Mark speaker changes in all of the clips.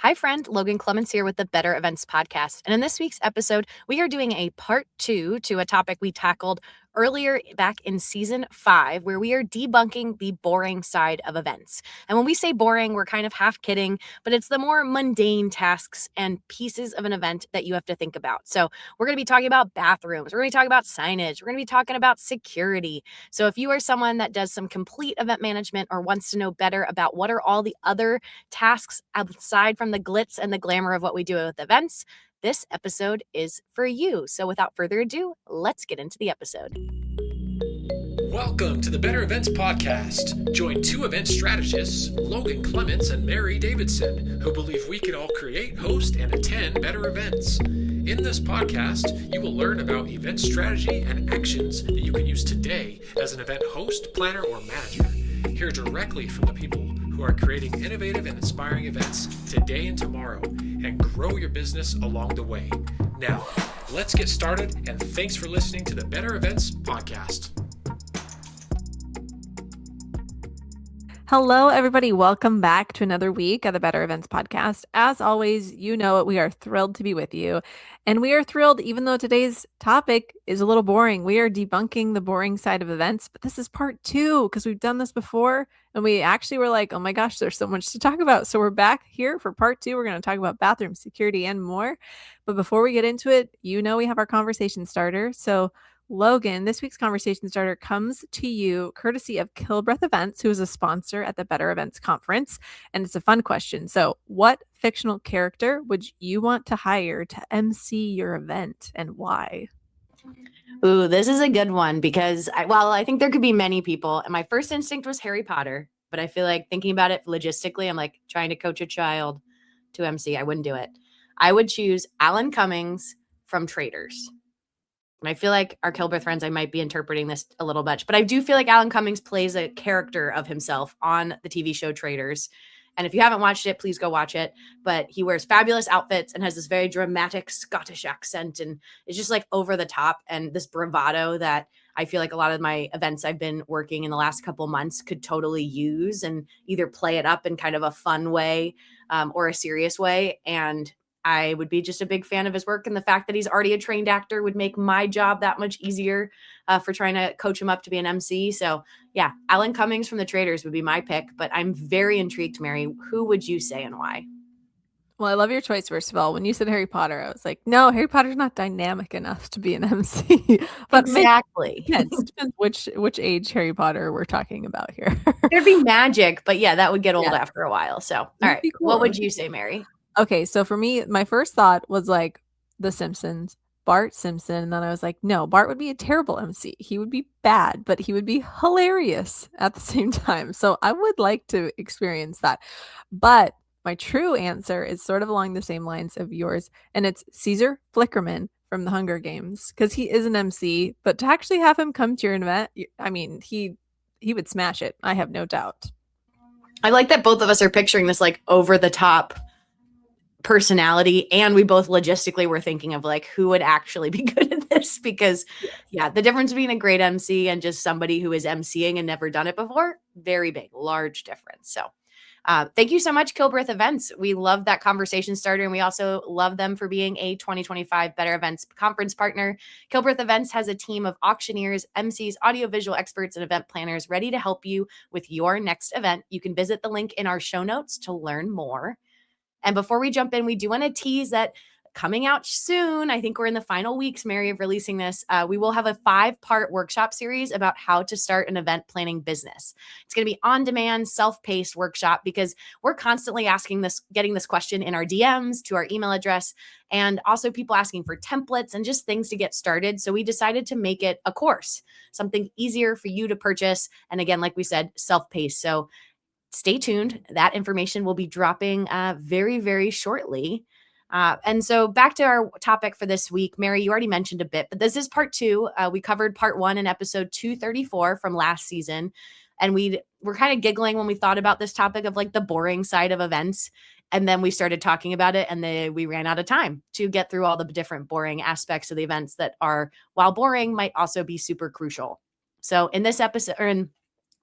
Speaker 1: Hi, friend. Logan Clements here with the Better Events podcast. And in this week's episode, we are doing a part 2 to a topic we tackled earlier back in season 5, where we are debunking the boring side of events. And when we say boring, we're kind of half kidding, but it's the more mundane tasks and pieces of an event that you have to think about. So we're going to be talking about bathrooms. We're going to be talking about signage. We're going to be talking about security. So if you are someone that does some complete event management or wants to know better about what are all the other tasks outside from the glitz and the glamour of what we do with events, this episode is for you. So without further ado, let's get into the episode.
Speaker 2: Welcome to the Better Events podcast. Join two event strategists, Logan Clements and Mary Davidson, who believe we can all create, host, and attend better events. In this podcast, you will learn about event strategy and actions that you can use today as an event host, planner, or manager. Hear directly from the people who are creating innovative and inspiring events today and tomorrow, and grow your business along the way. Now, let's get started, and thanks for listening to the Better Events podcast.
Speaker 3: Hello, everybody. Welcome back to another week of the Better Events podcast. As always, you know it. We are thrilled to be with you. And we are thrilled, even though today's topic is a little boring. We are debunking the boring side of events, but this is part 2 because we've done this before. And we actually were like, oh my gosh, there's so much to talk about. So we're back here for part 2. We're going to talk about bathroom security and more. But before we get into it, you know we have our conversation starter. So Logan, this week's conversation starter comes to you courtesy of Kilbreath Events, who is a sponsor at the Better Events Conference. And it's a fun question. So what fictional character would you want to hire to MC your event and why?
Speaker 1: Ooh, this is a good one because I think there could be many people. And my first instinct was Harry Potter. But I feel like thinking about it logistically, I'm like trying to coach a child to MC. I wouldn't do it. I would choose Alan Cummings from Traitors. And I feel like our Kilbreath friends, I might be interpreting this a little much, but I do feel like Alan Cummings plays a character of himself on the TV show Traitors. And if you haven't watched it, please go watch it. But he wears fabulous outfits and has this very dramatic Scottish accent. And it's just like over the top and this bravado that I feel like a lot of my events I've been working in the last couple months could totally use and either play it up in kind of a fun way or a serious way. And I would be just a big fan of his work, and the fact that he's already a trained actor would make my job that much easier for trying to coach him up to be an MC. So yeah, Alan Cummings from the Traitors would be my pick, but I'm very intrigued, Mary. Who would you say and why?
Speaker 3: Well, I love your choice, first of all. When you said Harry Potter, I was like, no, Harry Potter's not dynamic enough to be an MC. But
Speaker 1: exactly.
Speaker 3: It depends which age Harry Potter we're talking about here.
Speaker 1: There'd be magic, but yeah, that would get old after a while. So, all right.
Speaker 3: Cool.
Speaker 1: What would you say, Mary?
Speaker 3: Okay, so for me, my first thought was like The Simpsons, Bart Simpson. And then I was like, no, Bart would be a terrible MC. He would be bad, but he would be hilarious at the same time. So I would like to experience that. But my true answer is sort of along the same lines of yours. And it's Caesar Flickerman from the Hunger Games, because he is an MC. But to actually have him come to your event, I mean, he would smash it. I have no doubt.
Speaker 1: I like that both of us are picturing this like over the top personality, and we both logistically were thinking of like who would actually be good at this, because the difference between a great MC and just somebody who is MCing and never done it before, very big, large difference. So thank you so much, Kilbreath Events. We love that conversation starter, and we also love them for being a 2025 Better Events conference partner. Kilbreath Events has a team of auctioneers, MCs, audiovisual experts, and event planners ready to help you with your next event. You can visit the link in our show notes to learn more. And before we jump in, we do want to tease that coming out soon, I think we're in the final weeks, Mary, of releasing this. We will have a 5-part workshop series about how to start an event planning business. It's going to be on-demand, self-paced workshop because we're constantly getting this question in our DMs to our email address, and also people asking for templates and just things to get started. So we decided to make it a course, something easier for you to purchase. And again, like we said, self-paced. So stay tuned. That information will be dropping very, very shortly. And so back to our topic for this week, Mary, you already mentioned a bit, but this is part 2. We covered part 1 in episode 234 from last season. And we were kind of giggling when we thought about this topic of like the boring side of events. And then we started talking about it, and we ran out of time to get through all the different boring aspects of the events that are, while boring, might also be super crucial. So in this episode, or in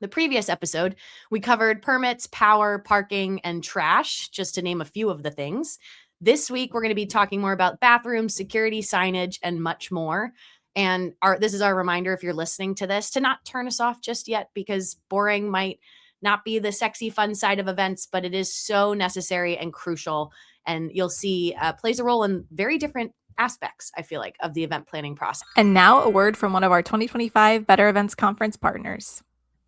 Speaker 1: The previous episode, we covered permits, power, parking, and trash, just to name a few of the things. This week, we're going to be talking more about bathrooms, security, signage, and much more. And this is our reminder, if you're listening to this, to not turn us off just yet, because boring might not be the sexy, fun side of events, but it is so necessary and crucial. And you'll see plays a role in very different aspects, I feel like, of the event planning process.
Speaker 3: And now a word from one of our 2025 Better Events Conference partners.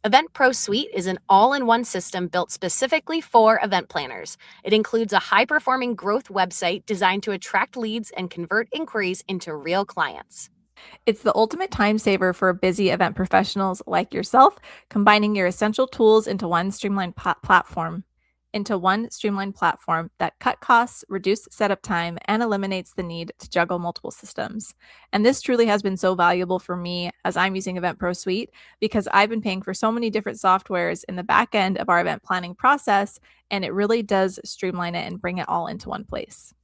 Speaker 1: Event Pro Suite is an all-in-one system built specifically for event planners. It includes a high-performing growth website designed to attract leads and convert inquiries into real clients.
Speaker 3: It's the ultimate time saver for busy event professionals like yourself, combining your essential tools into one streamlined platform that cut costs, reduce setup time, and eliminates the need to juggle multiple systems. And this truly has been so valuable for me as I'm using Event Pro Suite, because I've been paying for so many different softwares in the back end of our event planning process, and it really does streamline it and bring it all into one place.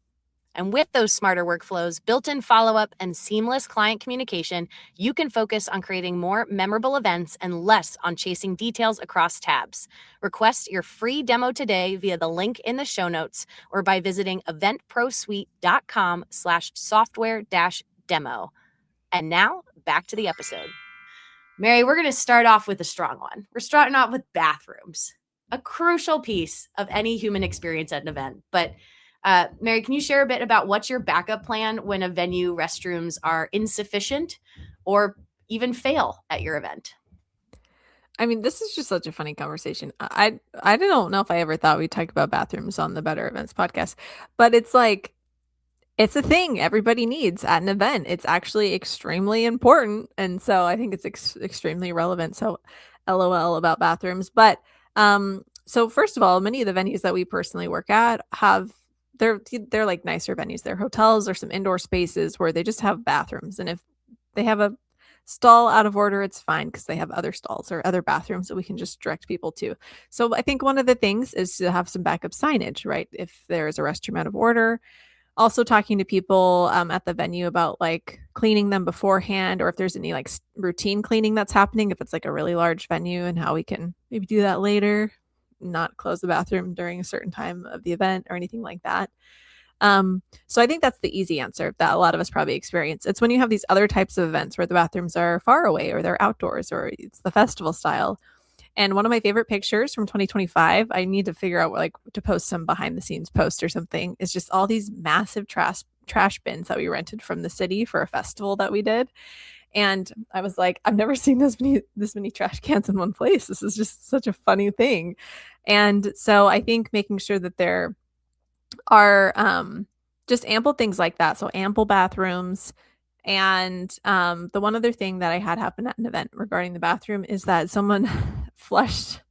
Speaker 1: And with those smarter workflows, built-in follow-up, and seamless client communication, you can focus on creating more memorable events and less on chasing details across tabs. Request your free demo today via the link in the show notes or by visiting eventprosuite.com/software-demo. And now, back to the episode. Mary, we're going to start off with a strong one. We're starting off with bathrooms, a crucial piece of any human experience at an event. But Mary, can you share a bit about what's your backup plan when a venue restrooms are insufficient or even fail at your event?
Speaker 3: I mean, this is just such a funny conversation. I don't know if I ever thought we'd talk about bathrooms on the Better Events podcast, but it's like, it's a thing everybody needs at an event. It's actually extremely important. And so I think it's extremely relevant. So LOL about bathrooms. But so first of all, many of the venues that we personally work at they're like nicer venues. They're hotels or some indoor spaces where they just have bathrooms. And if they have a stall out of order, it's fine because they have other stalls or other bathrooms that we can just direct people to. So I think one of the things is to have some backup signage, right? If there's a restroom out of order. Also talking to people at the venue about like cleaning them beforehand, or if there's any like routine cleaning that's happening, if it's like a really large venue, and how we can maybe do that later, not close the bathroom during a certain time of the event or anything like that. So I think that's the easy answer that a lot of us probably experience. It's when you have these other types of events where the bathrooms are far away or they're outdoors or it's the festival style. And one of my favorite pictures from 2025, I need to figure out like to post some behind the scenes post or something, is just all these massive trash bins that we rented from the city for a festival that we did. And I was like, I've never seen this many trash cans in one place. This is just such a funny thing. And so I think making sure that there are just ample things like that. So ample bathrooms. And the one other thing that I had happen at an event regarding the bathroom is that someone flushed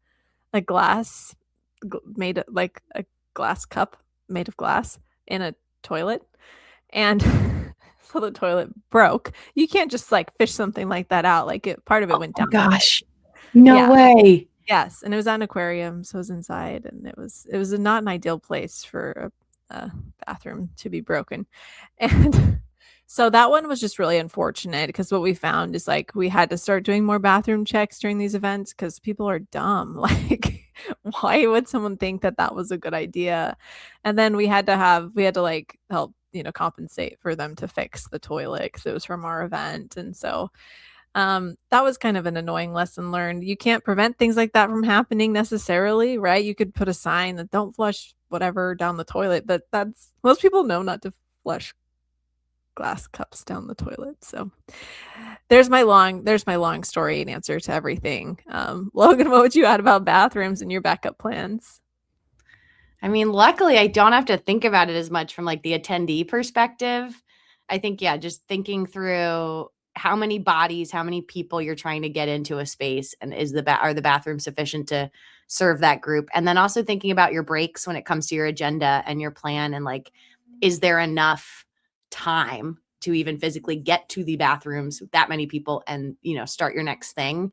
Speaker 3: a glass made like a glass cup made of glass in a toilet. And so the toilet broke. You can't just like fish something like that out. Like part of it went down.
Speaker 1: Gosh, no way.
Speaker 3: Yes, and it was at an aquarium, so it was inside, and it was not an ideal place for a bathroom to be broken. And so that one was just really unfortunate, because what we found is like we had to start doing more bathroom checks during these events because people are dumb. Like, why would someone think that was a good idea? And then we had to like help compensate for them to fix the toilet because it was from our event. And so that was kind of an annoying lesson learned. You can't prevent things like that from happening necessarily, right? You could put a sign that don't flush whatever down the toilet, but most people know not to flush glass cups down the toilet. So there's my long story and answer to everything. Logan, what would you add about bathrooms and your backup plans?
Speaker 1: I mean, luckily I don't have to think about it as much from like the attendee perspective. I think, yeah, just thinking through how many bodies, how many people you're trying to get into a space, and are the bathrooms sufficient to serve that group? And then also thinking about your breaks when it comes to your agenda and your plan, and like, is there enough time to even physically get to the bathrooms with that many people and, start your next thing?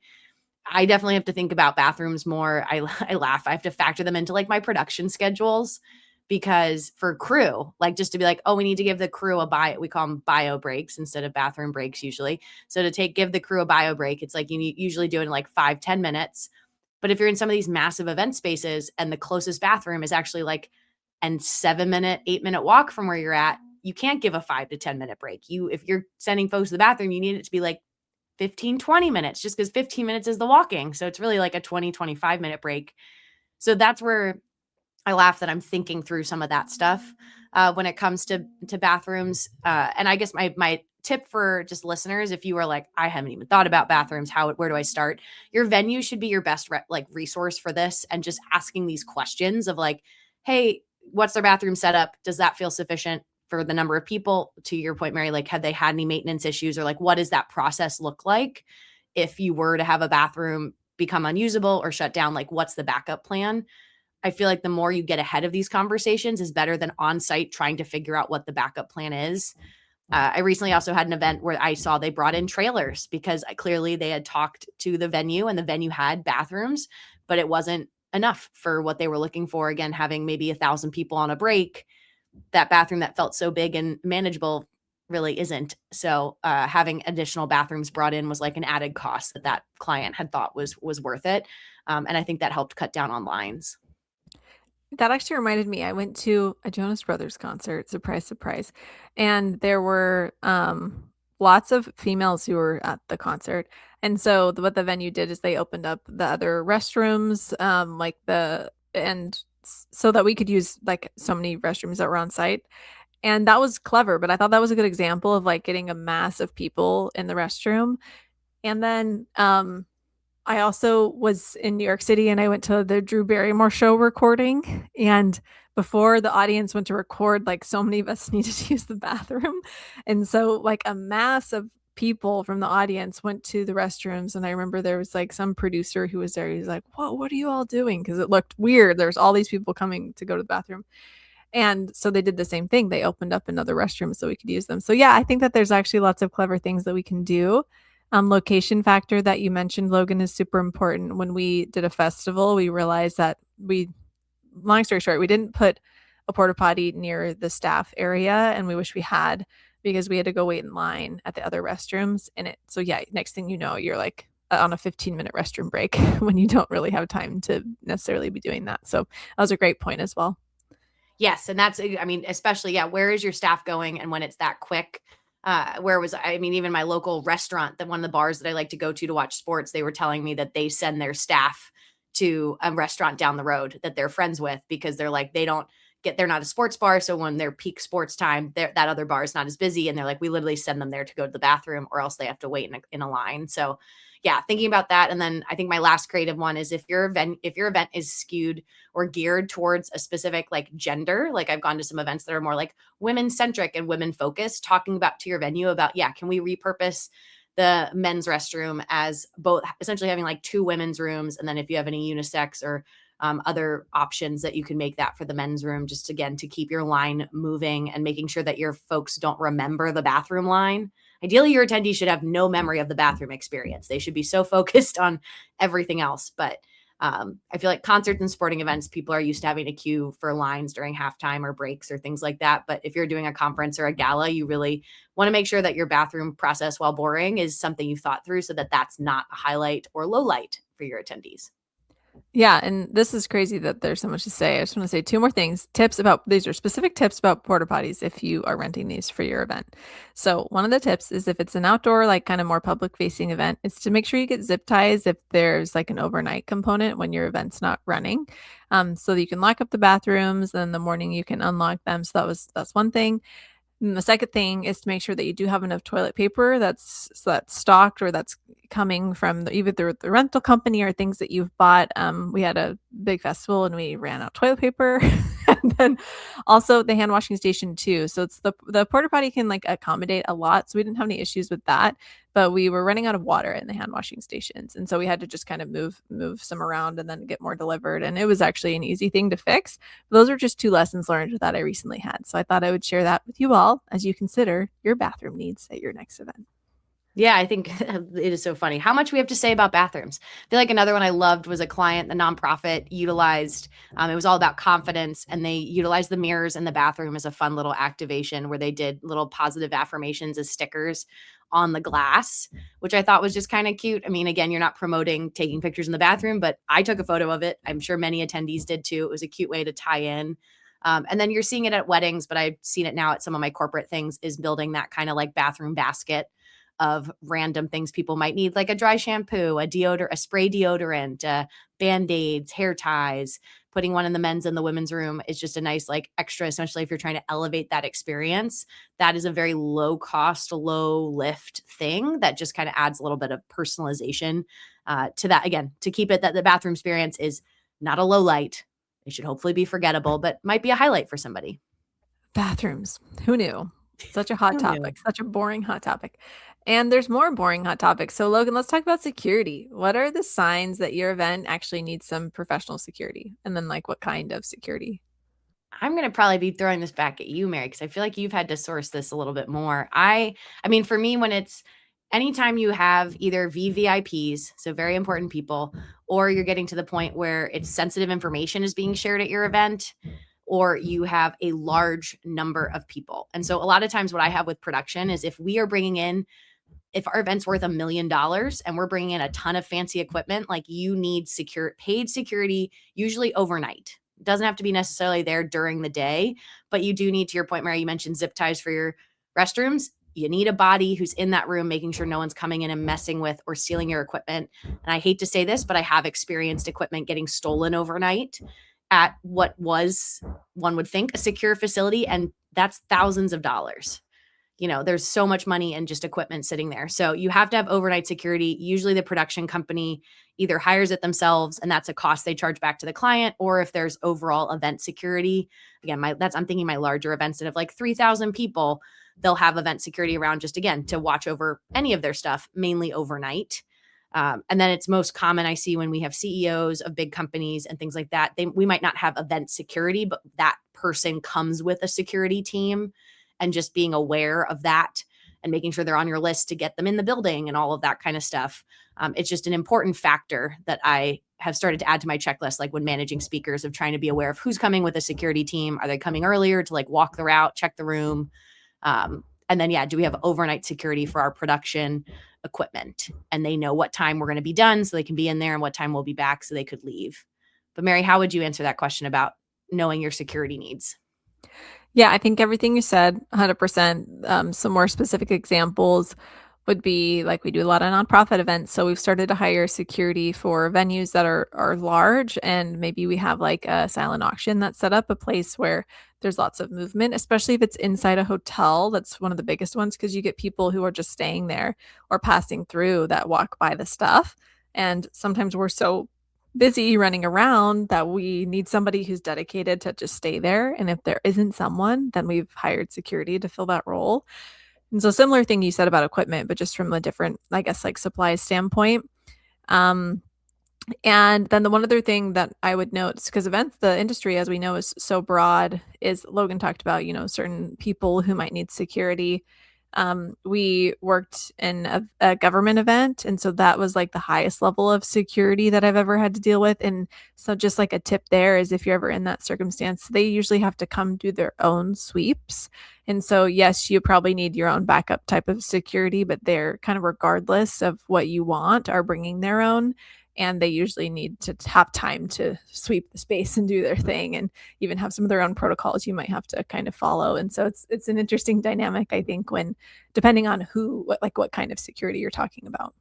Speaker 1: I definitely have to think about bathrooms more. I laugh. I have to factor them into like my production schedules, because for crew, like just to be like, oh, we need to give the crew we call them bio breaks instead of bathroom breaks usually. So give the crew a bio break, it's like you usually do it in like 5-10 minutes. But if you're in some of these massive event spaces and the closest bathroom is actually like a 7-minute, 8-minute walk from where you're at, you can't give a 5 to 10-minute break. If you're sending folks to the bathroom, you need it to be like 15, 20 minutes, just because 15 minutes is the walking. So it's really like a 20, 25-minute break. So that's where I laugh that I'm thinking through some of that stuff when it comes to bathrooms. And I guess my tip for just listeners, if you are like, I haven't even thought about bathrooms, where do I start? Your venue should be your best resource for this, and just asking these questions of like, hey, what's their bathroom setup? Does that feel sufficient for the number of people? To your point, Mary, like, have they had any maintenance issues, or like, what does that process look like if you were to have a bathroom become unusable or shut down? Like, what's the backup plan? I feel like the more you get ahead of these conversations is better than on site trying to figure out what the backup plan is. I recently also had an event where I saw they brought in trailers because clearly they had talked to the venue and the venue had bathrooms, but it wasn't enough for what they were looking for. Again, having maybe 1,000 people on a break, that bathroom that felt so big and manageable really isn't. So having additional bathrooms brought in was like an added cost that client had thought was worth it. And I think that helped cut down on lines.
Speaker 3: That actually reminded me, I went to a Jonas Brothers concert, surprise, surprise. And there were lots of females who were at the concert. And so what the venue did is they opened up the other restrooms, so that we could use like so many restrooms that were on site. And that was clever, but I thought that was a good example of like getting a mass of people in the restroom. And then I also was in New York City and I went to the Drew Barrymore show recording. And before the audience went to record, like so many of us needed to use the bathroom. And so like a mass of people from the audience went to the restrooms. And I remember there was like some producer who was there. He was like, whoa, what are you all doing? Because it looked weird. There's all these people coming to go to the bathroom. And so they did the same thing. They opened up another restroom so we could use them. So yeah, I think that there's actually lots of clever things that we can do. Location factor that you mentioned, Logan, is super important. When we did a festival, we realized that long story short, we didn't put a porta potty near the staff area, and we wish we had, because we had to go wait in line at the other restrooms. So yeah, next thing you know, you're like on a 15-minute restroom break when you don't really have time to necessarily be doing that. So that was a great point as well.
Speaker 1: Yes. And that's, I mean, especially, yeah, where is your staff going? And when it's that quick, even my local restaurant, that one of the bars that I like to go to watch sports, they were telling me that they send their staff to a restaurant down the road that they're friends with, because they're like, they're not a sports bar. So when they're peak sports time, that other bar is not as busy. And they're like, we literally send them there to go to the bathroom, or else they have to wait in a line. So yeah, thinking about that. And then I think my last creative one is if your event is skewed or geared towards a specific like gender, like I've gone to some events that are more like women centric and women focused, talking about to your venue about, yeah, can we repurpose the men's restroom as both, essentially having like 2 women's rooms. And then if you have any unisex or other options, that you can make that for the men's room, just again, to keep your line moving and making sure that your folks don't remember the bathroom line. Ideally, your attendees should have no memory of the bathroom experience. They should be so focused on everything else. But I feel like concerts and sporting events, people are used to having to queue for lines during halftime or breaks or things like that. But if you're doing a conference or a gala, you really want to make sure that your bathroom process, while boring, is something you thought through, so that that's not a highlight or low light for your attendees.
Speaker 3: Yeah, and this is crazy that there's so much to say. I just want to say 2 more things. These are specific tips about porta potties if you are renting these for your event. So one of the tips is, if it's an outdoor, like kind of more public facing event, is to make sure you get zip ties if there's like an overnight component when your event's not running, so that you can lock up the bathrooms, and in the morning you can unlock them. So that's one thing. And the second thing is to make sure that you do have enough toilet paper that's stocked, or that's coming from either the rental company or things that you've bought. We had a big festival and we ran out of toilet paper. And then also the hand washing station too. So it's the porta potty can like accommodate a lot. So we didn't have any issues with that, but we were running out of water in the hand washing stations. And so we had to just kind of move some around and then get more delivered. And it was actually an easy thing to fix. But those are just 2 lessons learned that I recently had. So I thought I would share that with you all as you consider your bathroom needs at your next event.
Speaker 1: Yeah, I think it is so funny how much we have to say about bathrooms. I feel like another one I loved was a client, the nonprofit utilized, it was all about confidence, and they utilized the mirrors in the bathroom as a fun little activation where they did little positive affirmations as stickers on the glass, which I thought was just kind of cute. I mean, again, you're not promoting taking pictures in the bathroom, but I took a photo of it. I'm sure many attendees did too. It was a cute way to tie in. And then you're seeing it at weddings, but I've seen it now at some of my corporate things, is building that kind of like bathroom basket of random things people might need, like a dry shampoo, a deodorant, a spray deodorant, band-aids, hair ties. Putting one in the men's and the women's room is just a nice like extra, especially if you're trying to elevate that experience. That is a very low cost, low lift thing that just kind of adds a little bit of personalization to that. Again, to keep it that the bathroom experience is not a low light. It should hopefully be forgettable, but might be a highlight for somebody.
Speaker 3: Bathrooms. Who knew? Such a hot
Speaker 1: Who knew?
Speaker 3: topic, such a boring hot topic. And there's more boring hot topics. So, Logan, let's talk about security. What are the signs that your event actually needs some professional security? And then, like, what kind of security?
Speaker 1: I'm gonna probably be throwing this back at you, Mary, because I feel like you've had to source this a little bit more. I mean, for me, when it's anytime you have either VVIPs, so very important people, or you're getting to the point where it's sensitive information is being shared at your event, or you have a large number of people. And so a lot of times what I have with production is if our event's worth $1 million and we're bringing in a ton of fancy equipment, like you need paid security, usually overnight. It doesn't have to be necessarily there during the day, but you do need, to your point, Mary, you mentioned zip ties for your restrooms. You need a body who's in that room, making sure no one's coming in and messing with or stealing your equipment. And I hate to say this, but I have experienced equipment getting stolen overnight at what was, one would think, a secure facility. And that's thousands of dollars. There's so much money in just equipment sitting there. So you have to have overnight security. Usually the production company either hires it themselves and that's a cost they charge back to the client, or if there's overall event security, again, I'm thinking my larger events that have like 3,000 people, they'll have event security around just, again, to watch over any of their stuff, mainly overnight. And then it's most common I see when we have CEOs of big companies and things like that. We might not have event security, but that person comes with a security team, and just being aware of that and making sure they're on your list to get them in the building and all of that kind of stuff. It's just an important factor that I have started to add to my checklist, like when managing speakers, of trying to be aware of who's coming with a security team. Are they coming earlier to like walk the route, check the room? And then, do we have overnight security for our production equipment? And they know what time we're going to be done so they can be in there, and what time we'll be back so they could leave. But Mary, how would you answer that question about knowing your security needs?
Speaker 3: Yeah, I think everything you said, 100%. Some more specific examples would be like we do a lot of nonprofit events. So we've started to hire security for venues that are large, and maybe we have like a silent auction that's set up, a place where there's lots of movement, especially if it's inside a hotel. That's one of the biggest ones, because you get people who are just staying there or passing through that walk by the stuff. And sometimes we're so busy running around that we need somebody who's dedicated to just stay there. And if there isn't someone, then we've hired security to fill that role. And so similar thing you said about equipment, but just from a different, I guess, like supplies standpoint. Um, and then the one other thing that I would note, because events, the industry, as we know, is so broad, is Logan talked about, certain people who might need security. We worked in a government event, and so that was like the highest level of security that I've ever had to deal with. And so just like a tip there is, if you're ever in that circumstance, they usually have to come do their own sweeps. And so, yes, you probably need your own backup type of security, but they're kind of, regardless of what you want, are bringing their own. And they usually need to have time to sweep the space and do their thing, and even have some of their own protocols you might have to kind of follow. And so it's an interesting dynamic, I think, when depending on what kind of security you're talking about.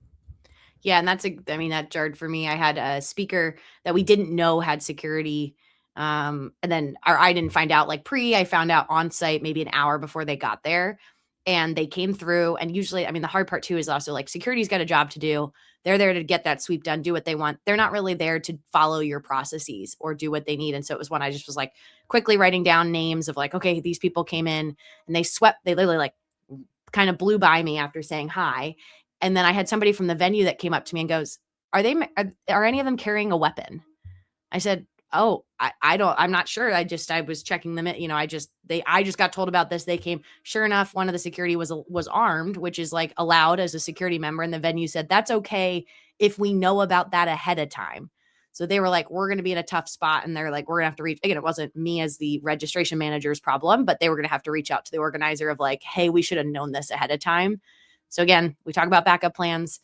Speaker 1: Yeah, and that jarred for me. I had a speaker that we didn't know had security. And then I didn't find out I found out on site maybe an hour before they got there. And they came through, and usually, the hard part too is also like security's got a job to do. They're there to get that sweep done, do what they want. They're not really there to follow your processes or do what they need. And so it was when I just was like quickly writing down names of like, okay, these people came in and they literally like kind of blew by me after saying hi. And then I had somebody from the venue that came up to me and goes, are any of them carrying a weapon? I said, oh, I'm not sure. I was checking them. I just got told about this. They came, sure enough, one of the security was armed, which is like allowed as a security member. And the venue said, that's okay if we know about that ahead of time. So they were like, we're going to be in a tough spot. And they're like, we're going to have to reach, again, it wasn't me as the registration manager's problem, but they were going to have to reach out to the organizer of like, hey, we should have known this ahead of time. So again, we talk about backup plans.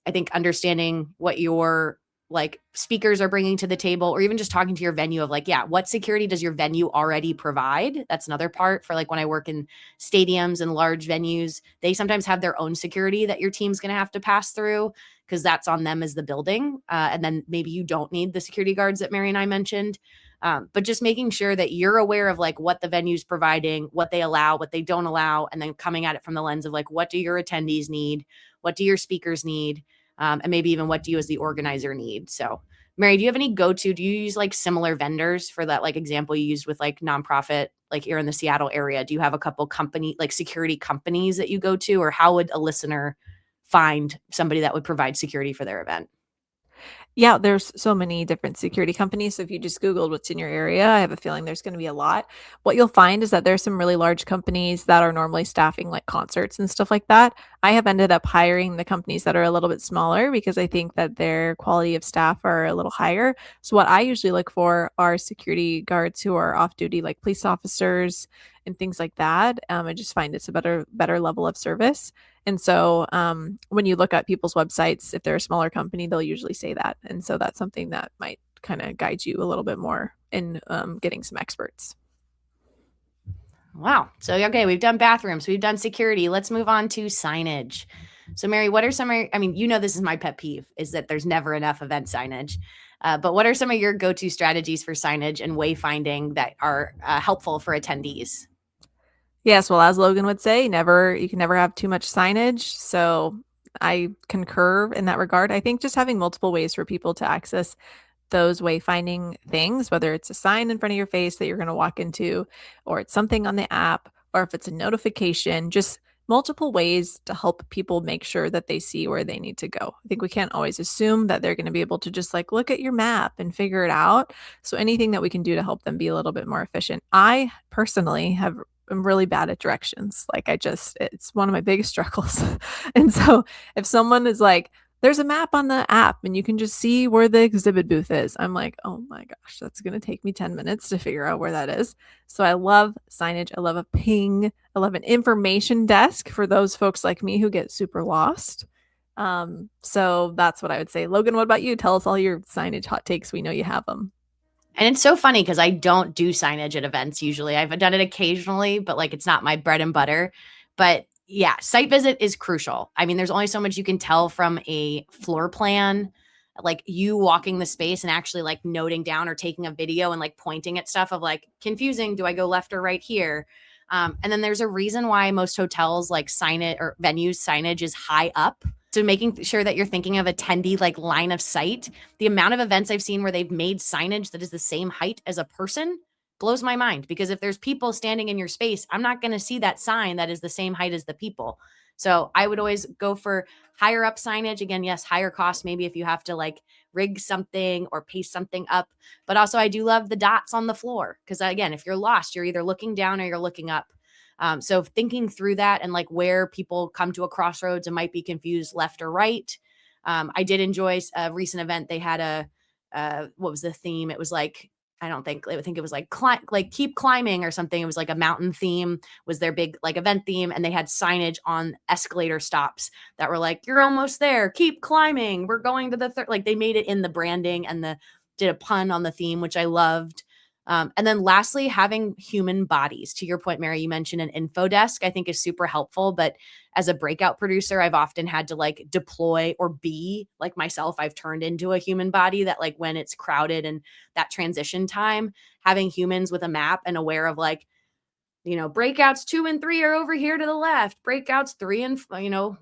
Speaker 1: I think understanding what your like speakers are bringing to the table, or even just talking to your venue of like, yeah, what security does your venue already provide? That's another part for like when I work in stadiums and large venues, they sometimes have their own security that your team's going to have to pass through because that's on them as the building. And then maybe you don't need the security guards that Mary and I mentioned. But just making sure that you're aware of like what the venue's providing, what they allow, what they don't allow, and then coming at it from the lens of like, what do your attendees need? What do your speakers need? And maybe even what do you as the organizer need? So Mary, do you have any do you use like similar vendors for that like example you used with like nonprofit, like here in the Seattle area? Do you have a couple like security companies that you go to, or how would a listener find somebody that would provide security for their event?
Speaker 3: Yeah, there's so many different security companies. So if you just Googled what's in your area, I have a feeling there's going to be a lot. What you'll find is that there's some really large companies that are normally staffing like concerts and stuff like that. I have ended up hiring the companies that are a little bit smaller because I think that their quality of staff are a little higher. So what I usually look for are security guards who are off duty, like police officers and things like that. I just find it's a better level of service. And so when you look at people's websites, if they're a smaller company, they'll usually say that. And so that's something that might kind of guide you a little bit more in getting some experts.
Speaker 1: Wow. So, okay, we've done bathrooms, we've done security. Let's move on to signage. So, Mary, what are this is my pet peeve is that there's never enough event signage. But what are some of your go-to strategies for signage and wayfinding that are helpful for attendees?
Speaker 3: Yes, well, as Logan would say, you can never have too much signage. So I concur in that regard. I think just having multiple ways for people to access those wayfinding things, whether it's a sign in front of your face that you're going to walk into, or it's something on the app, or if it's a notification, just multiple ways to help people make sure that they see where they need to go. I think we can't always assume that they're going to be able to just like look at your map and figure it out. So anything that we can do to help them be a little bit more efficient. I personally I'm really bad at directions. Like it's one of my biggest struggles. And so if someone is like, there's a map on the app and you can just see where the exhibit booth is, I'm like, oh my gosh, that's going to take me 10 minutes to figure out where that is. So I love signage. I love a ping. I love an information desk for those folks like me who get super lost. So that's what I would say. Logan, what about you? Tell us all your signage hot takes. We know you have them.
Speaker 1: And it's so funny because I don't do signage at events usually. I've done it occasionally, but like it's not my bread and butter. But yeah, site visit is crucial. I mean, there's only so much you can tell from a floor plan, like you walking the space and actually like noting down or taking a video and like pointing at stuff of like confusing. Do I go left or right here? And then there's a reason why most hotels like sign it or venues signage is high up. So making sure that you're thinking of attendee like line of sight. The amount of events I've seen where they've made signage that is the same height as a person blows my mind, because if there's people standing in your space, I'm not going to see that sign that is the same height as the people. So I would always go for higher up signage. Again, yes, higher cost, maybe if you have to like rig something or paste something up. But also I do love the dots on the floor because again, if you're lost, you're either looking down or you're looking up. So thinking through that and like where people come to a crossroads and might be confused left or right. I did enjoy a recent event. They had what was the theme? It was like, I think it was like keep climbing or something. It was like a mountain theme was their big like event theme. And they had signage on escalator stops that were like, you're almost there. Keep climbing. We're going to the third. Like they made it in the branding and did a pun on the theme, which I loved. And then lastly, having human bodies. To your point, Mary, you mentioned an info desk, I think is super helpful. But as a breakout producer, I've often had to like deploy or be like myself. I've turned into a human body that like when it's crowded and that transition time, having humans with a map and aware of like, breakouts 2 and 3 are over here to the left, breakouts 3 and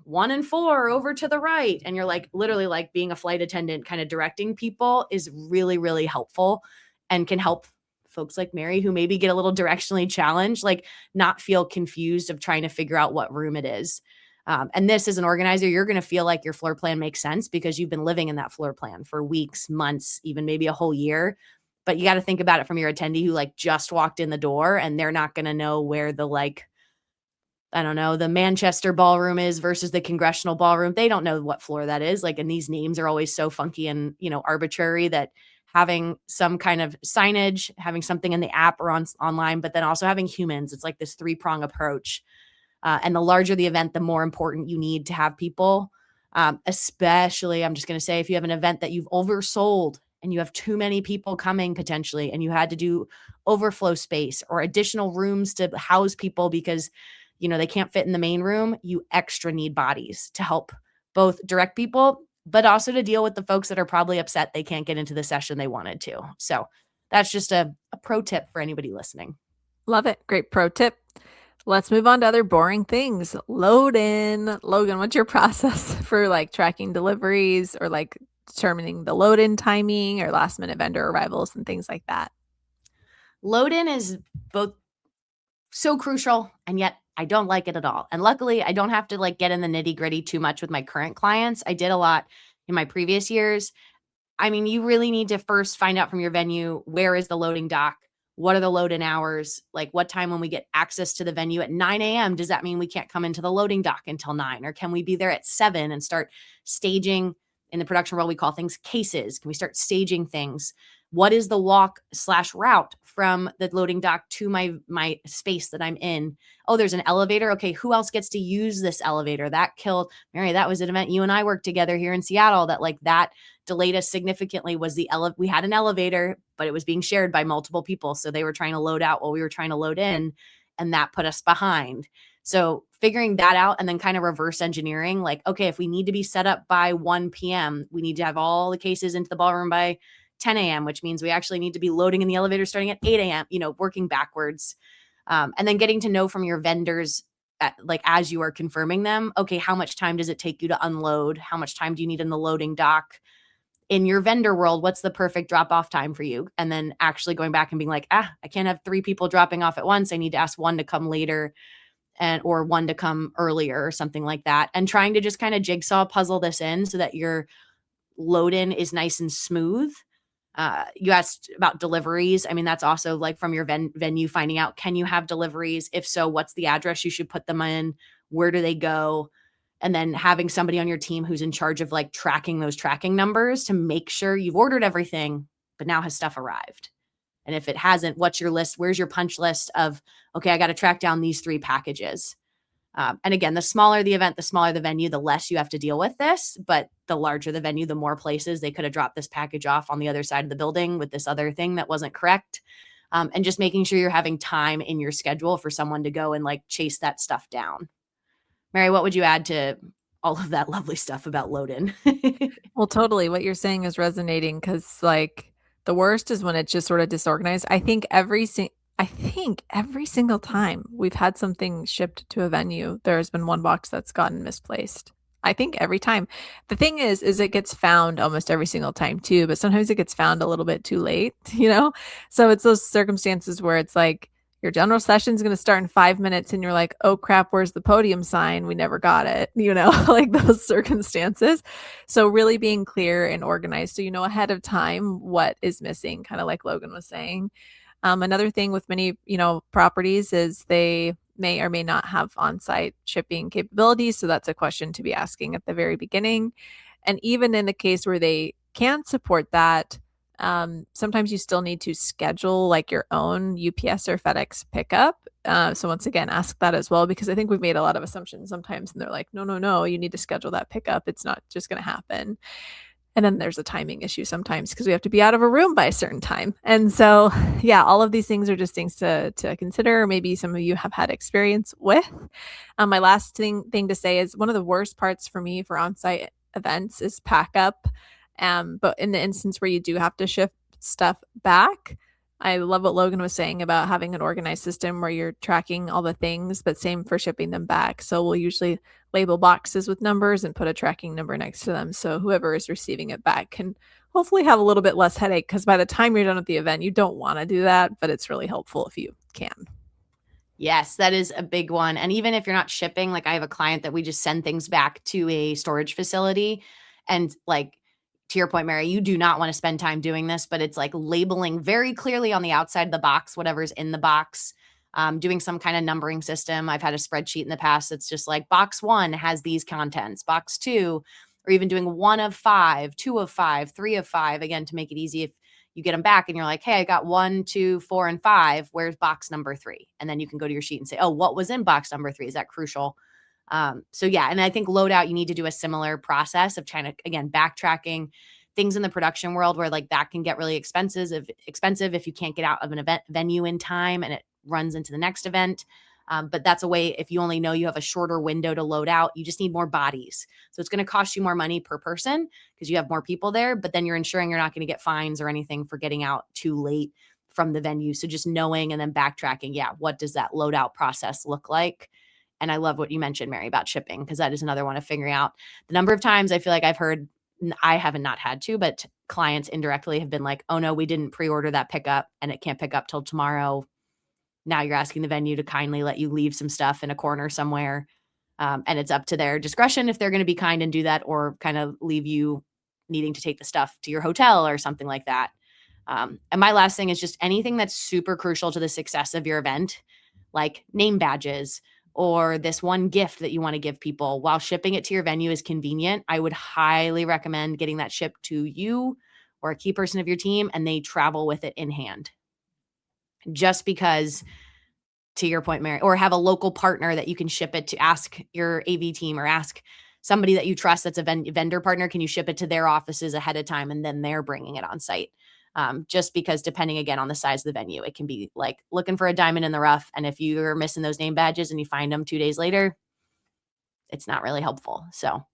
Speaker 1: 1 and 4 over to the right. And you're like literally like being a flight attendant kind of directing people is really, really helpful and can help folks like Mary who maybe get a little directionally challenged, like not feel confused of trying to figure out what room it is. And this as an organizer, you're going to feel like your floor plan makes sense because you've been living in that floor plan for weeks, months, even maybe a whole year. But you got to think about it from your attendee who like just walked in the door, and they're not going to know where the like, I don't know, the Manchester ballroom is versus the Congressional ballroom. They don't know what floor that is. Like, and these names are always so funky and, arbitrary, that having some kind of signage, having something in the app or online, but then also having humans, it's like this 3-prong approach. And the larger the event, the more important you need to have people. Especially, I'm just going to say, if you have an event that you've oversold and you have too many people coming potentially, and you had to do overflow space or additional rooms to house people because they can't fit in the main room, you extra need bodies to help both direct people, but also to deal with the folks that are probably upset they can't get into the session they wanted to. So that's just a pro tip for anybody listening.
Speaker 3: Love it. Great pro tip. Let's move on to other boring things. Load-in. Logan, what's your process for like tracking deliveries or like determining the load-in timing or last minute vendor arrivals and things like that?
Speaker 1: Load-in is both so crucial, and yet I don't like it at all. And luckily, I don't have to like get in the nitty-gritty too much with my current clients. I did a lot in my previous years. I mean, you really need to first find out from your venue, where is the loading dock? What are the load-in hours? Like, what time when we get access to the venue at 9 a.m., does that mean we can't come into the loading dock until 9? Or can we be there at 7 and start staging? In the production world, we call things cases. Can we start staging things? What is the walk/route from the loading dock to my space that I'm in? Oh, there's an elevator. Okay, who else gets to use this elevator? That killed Mary. That was an event you and I worked together here in Seattle that delayed us significantly. Was we had an elevator, but it was being shared by multiple people. So they were trying to load out while we were trying to load in, and that put us behind. So figuring that out and then kind of reverse engineering, like, okay, if we need to be set up by 1 p.m., we need to have all the cases into the ballroom by 10 a.m., which means we actually need to be loading in the elevator starting at 8 a.m., working backwards. And then getting to know from your vendors, as you are confirming them, okay, how much time does it take you to unload? How much time do you need in the loading dock? In your vendor world, what's the perfect drop-off time for you? And then actually going back and being like, I can't have 3 people dropping off at once. I need to ask one to come later or one to come earlier or something like that. And trying to just kind of jigsaw puzzle this in so that your load-in is nice and smooth. You asked about deliveries. I mean, that's also like from your venue finding out, can you have deliveries? If so, what's the address you should put them in? Where do they go? And then having somebody on your team who's in charge of like tracking those tracking numbers to make sure you've ordered everything, but now has stuff arrived? And if it hasn't, what's your list? Where's your punch list of, okay, I got to track down these 3 packages. And again, the smaller the event, the smaller the venue, the less you have to deal with this. But the larger the venue, the more places they could have dropped this package off on the other side of the building with this other thing that wasn't correct. And just making sure you're having time in your schedule for someone to go and like chase that stuff down. Mary, what would you add to all of that lovely stuff about load-in?
Speaker 3: Well, totally. What you're saying is resonating because like the worst is when it's just sort of disorganized. I think every single time we've had something shipped to a venue, there has been one box that's gotten misplaced. I think every time. The thing is it gets found almost every single time too, but sometimes it gets found a little bit too late, So it's those circumstances where it's like your general session is going to start in 5 minutes and you're like, oh crap, where's the podium sign? We never got it, like those circumstances. So really being clear and organized so you know ahead of time what is missing, kind of like Logan was saying. Another thing with many, properties is they may or may not have on-site shipping capabilities. So that's a question to be asking at the very beginning. And even in the case where they can support that, sometimes you still need to schedule like your own UPS or FedEx pickup. So once again, ask that as well, because I think we've made a lot of assumptions sometimes and they're like, no, you need to schedule that pickup. It's not just going to happen. And then there's a timing issue sometimes because we have to be out of a room by a certain time. And so, yeah, all of these things are just things to consider. Maybe some of you have had experience with. My last thing to say is one of the worst parts for me for on-site events is pack up. But in the instance where you do have to shift stuff back, I love what Logan was saying about having an organized system where you're tracking all the things, but same for shipping them back. So we'll usually label boxes with numbers and put a tracking number next to them. So whoever is receiving it back can hopefully have a little bit less headache, because by the time you're done with the event, you don't want to do that, but it's really helpful if you can.
Speaker 1: Yes, that is a big one. And even if you're not shipping, like I have a client that we just send things back to a storage facility, and like to your point, Mary, you do not want to spend time doing this, but it's like labeling very clearly on the outside of the box, whatever's in the box, doing some kind of numbering system. I've had a spreadsheet in the past that's just like box 1 has these contents, box 2, or even doing 1 of 5, 2 of 5, 3 of 5, again, to make it easy. If you get them back and you're like, hey, I got 1, 2, 4, and 5, where's box number 3? And then you can go to your sheet and say, oh, what was in box number 3? Is that crucial? So yeah, and I think loadout, you need to do a similar process of trying to, again, backtracking things in the production world where like that can get really expensive if you can't get out of an event venue in time and it runs into the next event. But that's a way, if you only know you have a shorter window to load out, you just need more bodies. So it's going to cost you more money per person because you have more people there, but then you're ensuring you're not going to get fines or anything for getting out too late from the venue. So just knowing and then backtracking, yeah, what does that loadout process look like? And I love what you mentioned, Mary, about shipping, because that is another one of figuring out the number of times I feel like I've heard, I haven't not had to, but clients indirectly have been like, oh no, we didn't pre-order that pickup and it can't pick up till tomorrow. Now you're asking the venue to kindly let you leave some stuff in a corner somewhere. And it's up to their discretion if they're going to be kind and do that, or kind of leave you needing to take the stuff to your hotel or something like that. And my last thing is just anything that's super crucial to the success of your event, like name badges, or this one gift that you want to give people. While shipping it to your venue is convenient, I would highly recommend getting that shipped to you or a key person of your team, and they travel with it in hand. Just because, to your point, Mary, or have a local partner that you can ship it to. Ask your AV team or ask somebody that you trust that's a vendor partner, can you ship it to their offices ahead of time and then they're bringing it on site? Just because depending again on the size of the venue, it can be like looking for a diamond in the rough. And if you're missing those name badges and you find them 2 days later, it's not really helpful. So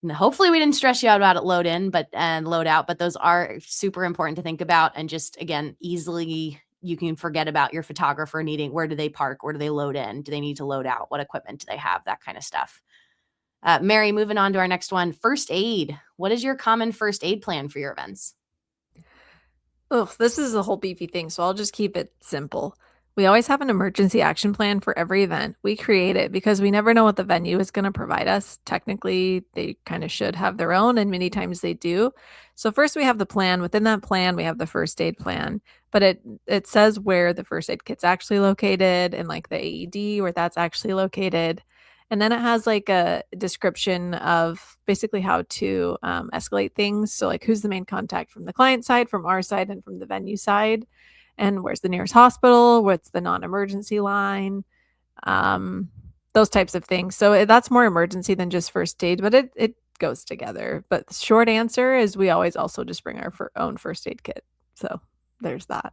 Speaker 1: hopefully we didn't stress you out about it load out, but those are super important to think about. And just again, easily you can forget about your photographer needing, where do they park? Where do they load in? Do they need to load out? What equipment do they have? That kind of stuff. Mary, moving on to our next one, first aid. What is your common first aid plan for your events?
Speaker 3: Oh, this is a whole beefy thing, so I'll just keep it simple. We always have an emergency action plan for every event. We create it because we never know what the venue is going to provide us. Technically, they kind of should have their own, and many times they do. So first we have the plan. Within that plan, we have the first aid plan, but it says where the first aid kit's actually located and like the AED where that's actually located. And then it has like a description of basically how to escalate things. So like who's the main contact from the client side, from our side, and from the venue side, and where's the nearest hospital, what's the non-emergency line, those types of things. So that's more emergency than just first aid, but it goes together. But the short answer is we always also just bring our own first aid kit. So there's that.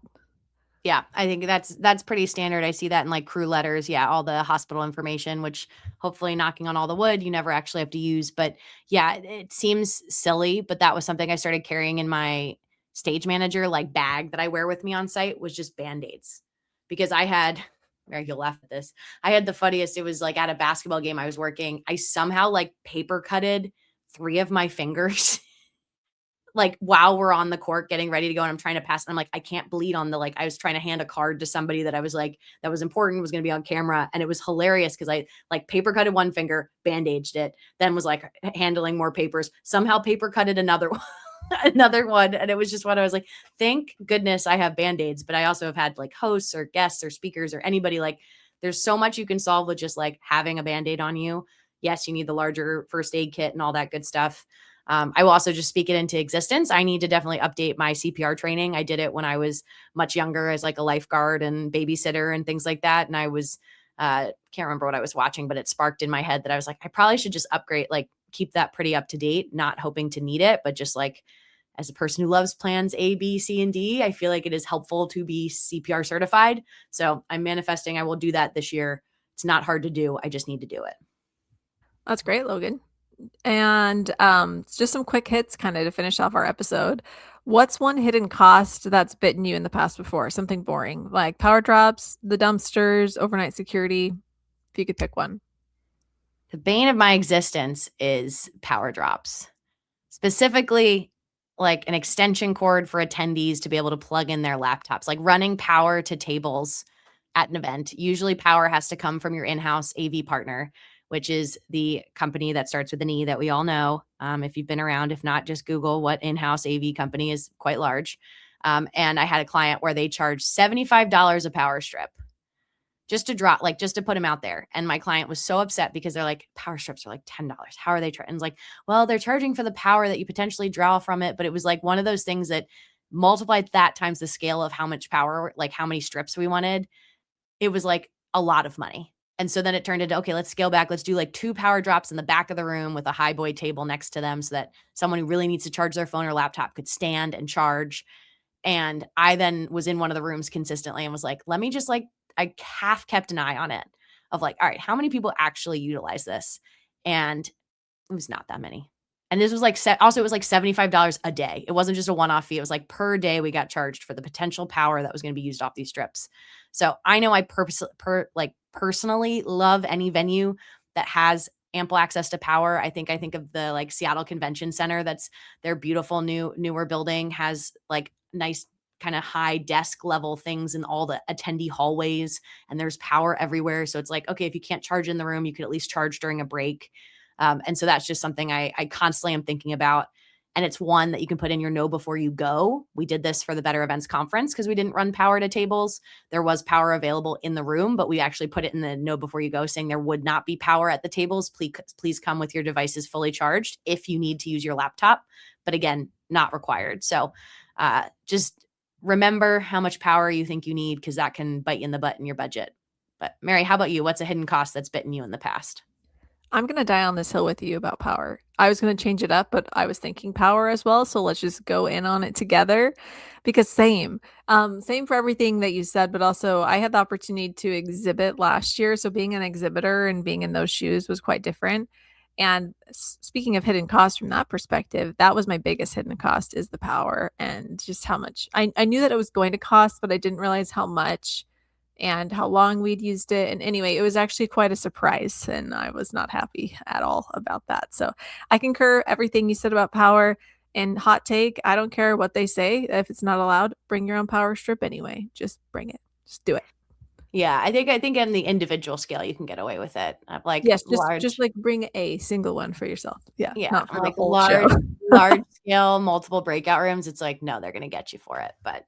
Speaker 1: Yeah, I think that's pretty standard. I see that in like crew letters. Yeah, all the hospital information, which hopefully, knocking on all the wood, you never actually have to use. But yeah, it seems silly, but that was something I started carrying in my stage manager like bag that I wear with me on site, was just Band-Aids. Because I had, Mary, you'll laugh at this, I had the funniest. It was like at a basketball game I was working. I somehow like paper cutted 3 of my fingers like while we're on the court getting ready to go, and I'm trying to pass, and I'm like, I can't bleed on the, like, I was trying to hand a card to somebody that I was like, that was important, was going to be on camera. And it was hilarious because I like paper cutted one finger, bandaged it, then was like handling more papers, somehow paper cutted another one, another one. And it was just what I was like, thank goodness I have Band-Aids, but I also have had like hosts or guests or speakers or anybody, like there's so much you can solve with just like having a Band-Aid on you. Yes, you need the larger first aid kit and all that good stuff. I will also just speak it into existence. I need to definitely update my CPR training. I did it when I was much younger as like a lifeguard and babysitter and things like that. And I was, can't remember what I was watching, but it sparked in my head that I was like, I probably should just upgrade, like keep that pretty up to date, not hoping to need it, but just like as a person who loves plans A, B, C, and D, I feel like it is helpful to be CPR certified. So I'm manifesting I will do that this year. It's not hard to do. I just need to do it.
Speaker 3: That's great, Logan. And just some quick hits kind of to finish off our episode. What's one hidden cost that's bitten you in the past before? Something boring, like power drops, the dumpsters, overnight security, if you could pick one.
Speaker 1: The bane of my existence is power drops, specifically like an extension cord for attendees to be able to plug in their laptops, like running power to tables at an event. Usually power has to come from your in-house AV partner, which is the company that starts with an E that we all know. If you've been around, if not, just Google what in-house AV company is quite large. And I had a client where they charged $75 a power strip just to drop, like just to put them out there. And my client was so upset because they're like, power strips are like $10. How are they charging? And it's like, well, they're charging for the power that you potentially draw from it. But it was like one of those things that multiplied that times the scale of how much power, like how many strips we wanted. It was like a lot of money. And so then it turned into, okay, let's scale back. Let's do like 2 power drops in the back of the room with a high boy table next to them so that someone who really needs to charge their phone or laptop could stand and charge. And I then was in one of the rooms consistently and was like, let me just like, I half kept an eye on it of like, all right, how many people actually utilize this? And it was not that many. And this was like, also it was like $75 a day. It wasn't just a one-off fee. It was like per day we got charged for the potential power that was going to be used off these strips. So I know I personally love any venue that has ample access to power. I think of the like Seattle Convention Center. That's their beautiful newer building, has like nice kind of high desk level things in all the attendee hallways, and there's power everywhere. So it's like, okay, if you can't charge in the room, you could at least charge during a break. And so that's just something I constantly am thinking about. And it's one that you can put in your know before you go. We did this for the Better Events Conference because we didn't run power to tables. There was power available in the room, but we actually put it in the know before you go saying there would not be power at the tables. Please come with your devices fully charged if you need to use your laptop. But again, not required. So just remember how much power you think you need, because that can bite you in the butt in your budget. But Mary, how about you? What's a hidden cost that's bitten you in the past?
Speaker 3: I'm going to die on this hill with you about power. I was going to change it up, but I was thinking power as well. So let's just go in on it together, because same for everything that you said, but also I had the opportunity to exhibit last year. So being an exhibitor and being in those shoes was quite different. And speaking of hidden costs from that perspective, that was my biggest hidden cost, is the power, and just how much I knew that it was going to cost, but I didn't realize how much and how long we'd used it. And anyway, it was actually quite a surprise, and I was not happy at all about that. So I concur everything you said about power. And hot take, I don't care what they say. If it's not allowed, bring your own power strip anyway. Just bring it. Just do it.
Speaker 1: Yeah, I think on the individual scale you can get away with it. Like
Speaker 3: Yes,
Speaker 1: large,
Speaker 3: just like bring a single one for yourself. Yeah, not for
Speaker 1: like
Speaker 3: the whole show.
Speaker 1: large scale, multiple breakout rooms. It's like, no, they're going to get you for it. But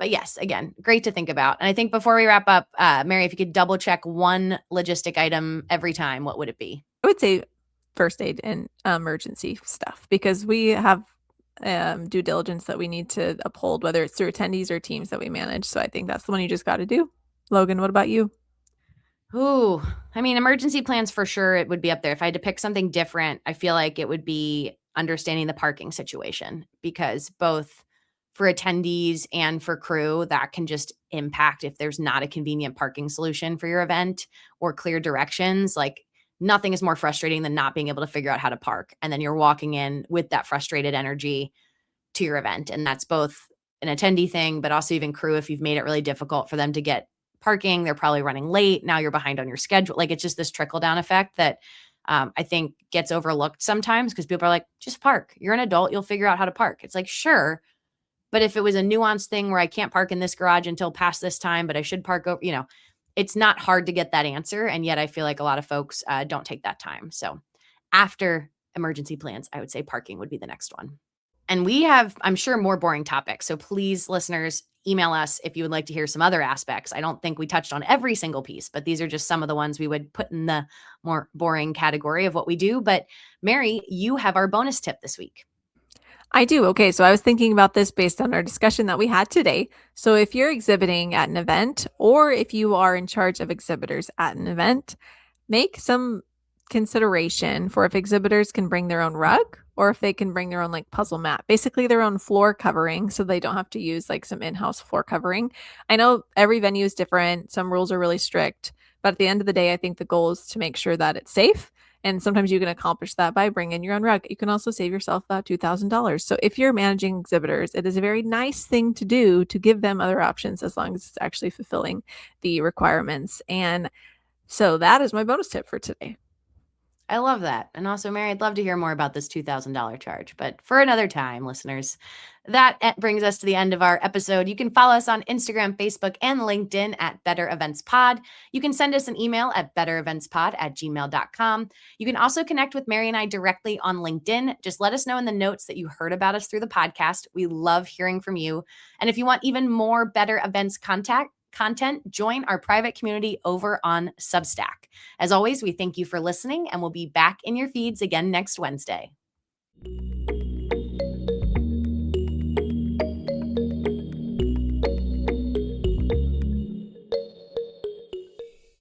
Speaker 1: yes, again, great to think about. And I think before we wrap up, Mary, if you could double check one logistic item every time, what would it be?
Speaker 3: I would say first aid and emergency stuff, because we have due diligence that we need to uphold, whether it's through attendees or teams that we manage. So I think that's the one you just got to do. Logan, what about you?
Speaker 1: Ooh, I mean, emergency plans for sure. It would be up there. If I had to pick something different, I feel like it would be understanding the parking situation, because both for attendees and for crew, that can just impact if there's not a convenient parking solution for your event or clear directions. Like nothing is more frustrating than not being able to figure out how to park. And then you're walking in with that frustrated energy to your event. And that's both an attendee thing, but also even crew. If you've made it really difficult for them to get parking, they're probably running late. Now you're behind on your schedule. Like it's just this trickle down effect that I think gets overlooked sometimes, because people are like, just park. You're an adult. You'll figure out how to park. It's like, sure. But if it was a nuanced thing where I can't park in this garage until past this time, but I should park over, it's not hard to get that answer. And yet I feel like a lot of folks don't take that time. So after emergency plans, I would say parking would be the next one. And we have, I'm sure, more boring topics. So please, listeners, email us if you would like to hear some other aspects. I don't think we touched on every single piece, but these are just some of the ones we would put in the more boring category of what we do. But Mary, you have our bonus tip this week.
Speaker 3: I do. Okay. So I was thinking about this based on our discussion that we had today. So if you're exhibiting at an event, or if you are in charge of exhibitors at an event, make some consideration for if exhibitors can bring their own rug, or if they can bring their own like puzzle mat, basically their own floor covering, so they don't have to use like some in-house floor covering. I know every venue is different. Some rules are really strict, but at the end of the day, I think the goal is to make sure that it's safe. And sometimes you can accomplish that by bringing your own rug. You can also save yourself about $2,000. So if you're managing exhibitors, it is a very nice thing to do, to give them other options, as long as it's actually fulfilling the requirements. And so that is my bonus tip for today.
Speaker 1: I love that. And also, Mary, I'd love to hear more about this $2,000 charge, but for another time, listeners. That brings us to the end of our episode. You can follow us on Instagram, Facebook, and LinkedIn at Better Events Pod. You can send us an email at bettereventspod@gmail.com. You can also connect with Mary and I directly on LinkedIn. Just let us know in the notes that you heard about us through the podcast. We love hearing from you. And if you want even more Better Events content, join our private community over on Substack. As always, we thank you for listening, and we'll be back in your feeds again next Wednesday.